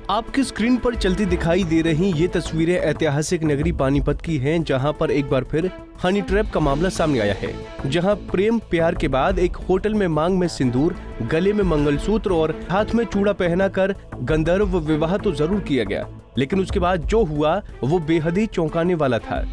आपकी स्क्रीन पर चलती दिखाई दे रही ये तस्वीरें ऐतिहासिक नगरी पानीपत की हैं, जहां पर एक बार फिर हनी ट्रैप का मामला सामने आया है। जहां प्रेम प्यार के बाद एक होटल में मांग में सिंदूर, गले में मंगलसूत्र और हाथ में चूड़ा पहनाकर गंधर्व विवाह तो जरूर किया गया, लेकिन उसके बाद जो हुआ वो बेहद ही चौंकाने वाला था।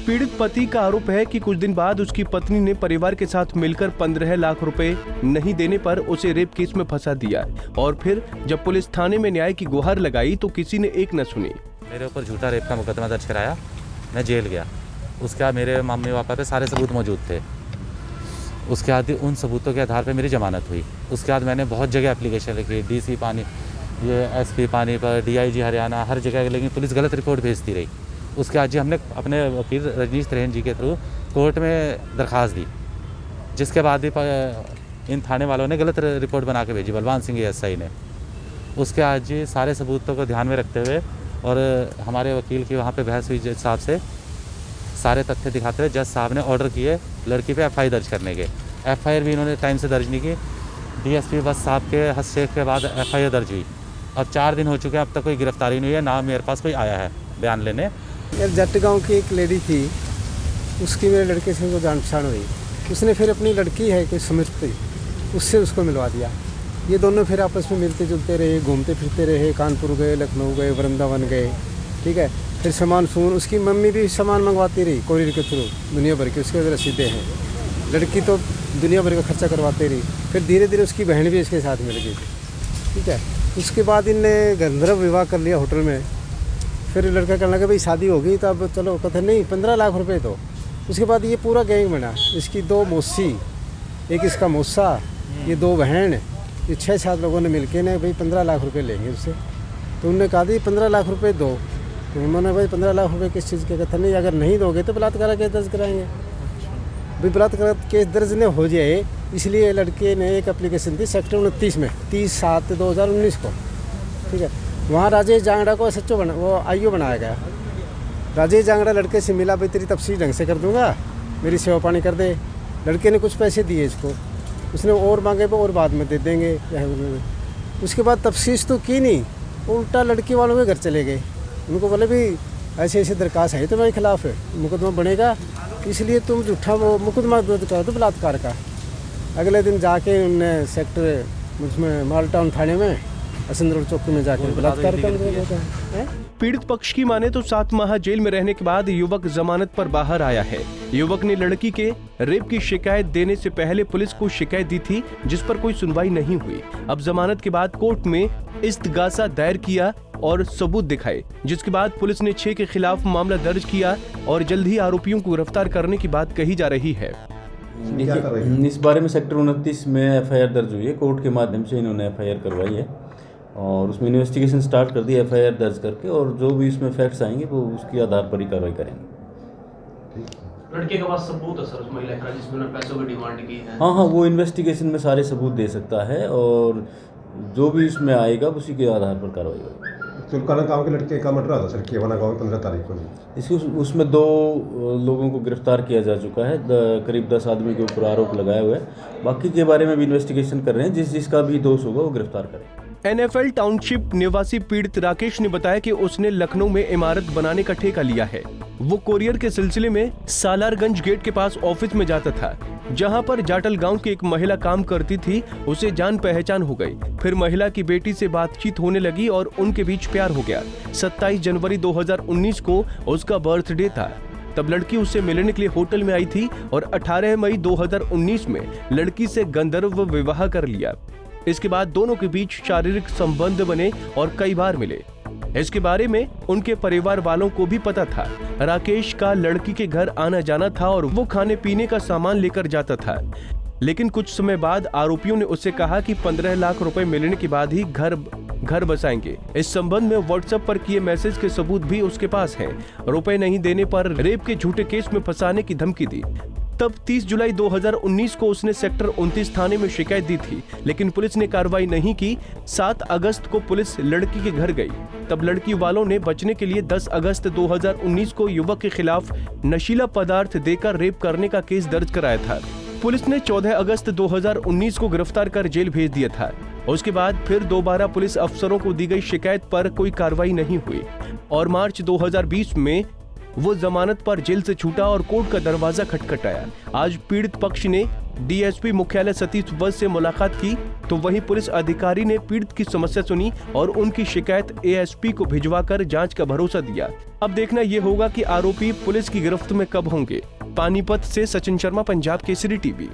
पीड़ित पति का आरोप है कि कुछ दिन बाद उसकी पत्नी ने परिवार के साथ मिलकर 15 लाख रुपए नहीं देने पर उसे रेप केस में फंसा दिया और फिर जब पुलिस थाने में न्याय की गुहार लगाई तो किसी ने एक न सुनी। मेरे ऊपर झूठा रेप का मुकदमा दर्ज कराया, मैं जेल गया। उसके बाद मेरे मम्मी पापा पे सारे सबूत मौजूद थे। उसके बाद उन सबूतों के आधार पर मेरी जमानत हुई। उसके बाद मैंने बहुत जगह एप्लीकेशन लिखी, DC पानी, ये SP पानीपत, DIG हरियाणा, हर जगह, लेकिन पुलिस गलत रिपोर्ट भेजती रही। उसके आज जी हमने अपने वकील रजनीश त्रेहन जी के थ्रू कोर्ट में दरख्वास्त दी, जिसके बाद भी इन थाने वालों ने गलत रिपोर्ट बना के भेजी, बलवान सिंह SI ने। उसके आज जी सारे सबूतों को ध्यान में रखते हुए और हमारे वकील की वहाँ पे बहस हुई जज साहब से, सारे तथ्य दिखाते हुए जज साहब ने ऑर्डर किए लड़की पे FI दर्ज करने के। FIR भी इन्होंने टाइम से दर्ज नहीं की। DSP बस साहब के हस्तक्षेप के बाद FIR दर्ज हुई। अब 4 दिन हो चुके हैं, अब तक कोई गिरफ्तारी नहीं हुई है, ना मेरे पास कोई आया है बयान लेने। यार जट गांव की एक लेडी थी, उसकी मेरे लड़के से वो जान पहचान हुई। उसने फिर अपनी लड़की है कोई स्मृति, उससे उसको मिलवा दिया। ये दोनों फिर आपस में मिलते जुलते रहे, घूमते फिरते रहे, कानपुर गए, लखनऊ गए, वृंदावन गए, ठीक है। फिर सामान उसकी मम्मी भी सामान मंगवाती रही कोरियर के थ्रू, दुनिया भर के उसके रसीदें हैं। लड़की तो दुनिया भर का खर्चा करवाती रही। फिर धीरे धीरे उसकी बहन भी इसके साथ मिल गई, ठीक है। उसके बाद इनने गंधर्व विवाह कर लिया होटल में। फिर लड़का कहने लगा भाई शादी हो गई तो अब चलो, कहते नहीं 15 लाख रुपए दो। उसके बाद ये पूरा गैंग बना, इसकी 2 मौसी, एक इसका मौसा, ये 2 बहन, ये 6-7 लोगों ने मिलके ने भाई 15 लाख रुपए लेंगे उससे। तो उन्होंने कहा दी 15 लाख रुपए दो। तो उन्होंने भाई 15 लाख रुपए किस चीज़ के, कहते नहीं अगर नहीं दोगे तो बलात्कार केस दर्ज कराएंगे। भाई बलात्कार केस दर्ज न हो जाए, इसलिए लड़के ने एक एप्लीकेशन दी सेक्टर 29 में 30/7/2019 को, ठीक है। वहाँ राजेश जांगड़ा को SHO वो IO बनाया गया। राजेश जांगड़ा लड़के से मिला, भाई तेरी तफ्सीर ढंग से कर दूंगा, मेरी सेवा पानी कर दे। लड़के ने कुछ पैसे दिए इसको, उसने और मांगे और बाद में दे देंगे। उसके बाद तफ्सीर तो की नहीं, उल्टा लड़की वालों के घर चले गए। उनको बोले भी ऐसे ऐसे दरख्वास्त है तुम्हारे खिलाफ, मुकदमा बनेगा, इसलिए तुम झूठा वो मुकदमा दर्ज करो तो बलात्कार का। अगले दिन जाके उनने सेक्टर उसमें माल टाउन थाने में असंदर चौकी में जाकर बलात्कार कर दिया। पीड़ित पक्ष की माने तो 7 माह जेल में रहने के बाद युवक जमानत पर बाहर आया है। युवक ने लड़की के रेप की शिकायत देने से पहले पुलिस को शिकायत दी थी, जिस पर कोई सुनवाई नहीं हुई। अब जमानत के बाद कोर्ट में इस्तगासा दायर किया और सबूत दिखाए, जिसके बाद पुलिस ने 6 के खिलाफ मामला दर्ज किया और जल्द ही आरोपियों को गिरफ्तार करने की बात कही जा रही है। इस बारे में सेक्टर 29 में FIR दर्ज हुई है। कोर्ट के माध्यम से इन्होंने FIR करवाई है और उसमें इन्वेस्टिगेशन स्टार्ट कर दी FIR दर्ज करके, और जो भी इसमें फैक्ट्स आएंगे वो उसके आधार पर ही कार्रवाई करेंगे। लड़के के पास सबूत है सर उस महिला का जिसमें उन्होंने पैसों की डिमांड की है? हाँ, वो इन्वेस्टिगेशन में सारे सबूत दे सकता है और जो भी इसमें आएगा उसी के आधार पर कार्रवाई होगी। तुलकाना गांव के लड़के का मर्डर था सर, केवाना गांव में 15 तारीख को। उसमें 2 लोगों को गिरफ्तार किया जा चुका है। करीब 10 आदमी के ऊपर आरोप लगाए हुए हैं। बाकी के बारे में भी इन्वेस्टिगेशन कर रहे हैं, जिसका भी दोष होगा वो गिरफ्तार करें। NFL टाउनशिप निवासी पीड़ित राकेश ने बताया कि उसने लखनऊ में इमारत बनाने का ठेका लिया है। वो कोरियर के सिलसिले में सालारगंज गेट के पास ऑफिस में जाता था, जहां पर जाटल गांव की एक महिला काम करती थी। उसे जान पहचान हो गई। फिर महिला की बेटी से बातचीत होने लगी और उनके बीच प्यार हो गया। 27 जनवरी 2019 को उसका बर्थडे था। तब लड़की उससे मिलने के लिए होटल में आई थी और 18 मई 2019 में लड़की से गंधर्व विवाह कर लिया। इसके बाद दोनों के बीच शारीरिक संबंध बने और कई बार मिले। इसके बारे में उनके परिवार वालों को भी पता था। राकेश का लड़की के घर आना जाना था और वो खाने पीने का सामान लेकर जाता था। लेकिन कुछ समय बाद आरोपियों ने उससे कहा कि 15 लाख रुपए मिलने के बाद ही घर बसाएंगे। इस संबंध में व्हाट्सएप पर किए मैसेज के सबूत भी उसके पास हैं। रुपए नहीं देने पर रेप के झूठे केस में फंसाने की धमकी दी। तब 30 जुलाई 2019 को उसने सेक्टर 29 थाने में शिकायत दी थी, लेकिन पुलिस ने कार्रवाई नहीं की। 7 अगस्त को पुलिस लड़की के घर गई। तब लड़की वालों ने बचने के लिए 10 अगस्त 2019 को युवक के खिलाफ नशीला पदार्थ देकर रेप करने का केस दर्ज कराया था। पुलिस ने 14 अगस्त 2019 को गिरफ्तार कर जेल भेज दिया था। उसके बाद फिर दोबारा पुलिस अफसरों को दी गई शिकायत पर कोई कार्रवाई नहीं हुई और मार्च 2020 में वो जमानत पर जेल से छूटा और कोर्ट का दरवाजा खटखटाया। आज पीड़ित पक्ष ने डीएसपी मुख्यालय सतीश वत्स से मुलाकात की तो वहीं पुलिस अधिकारी ने पीड़ित की समस्या सुनी और उनकी शिकायत एएसपी को भिजवाकर जांच का भरोसा दिया। अब देखना ये होगा कि आरोपी पुलिस की गिरफ्त में कब होंगे। पानीपत से सचिन शर्मा, पंजाब केसरी टीवी।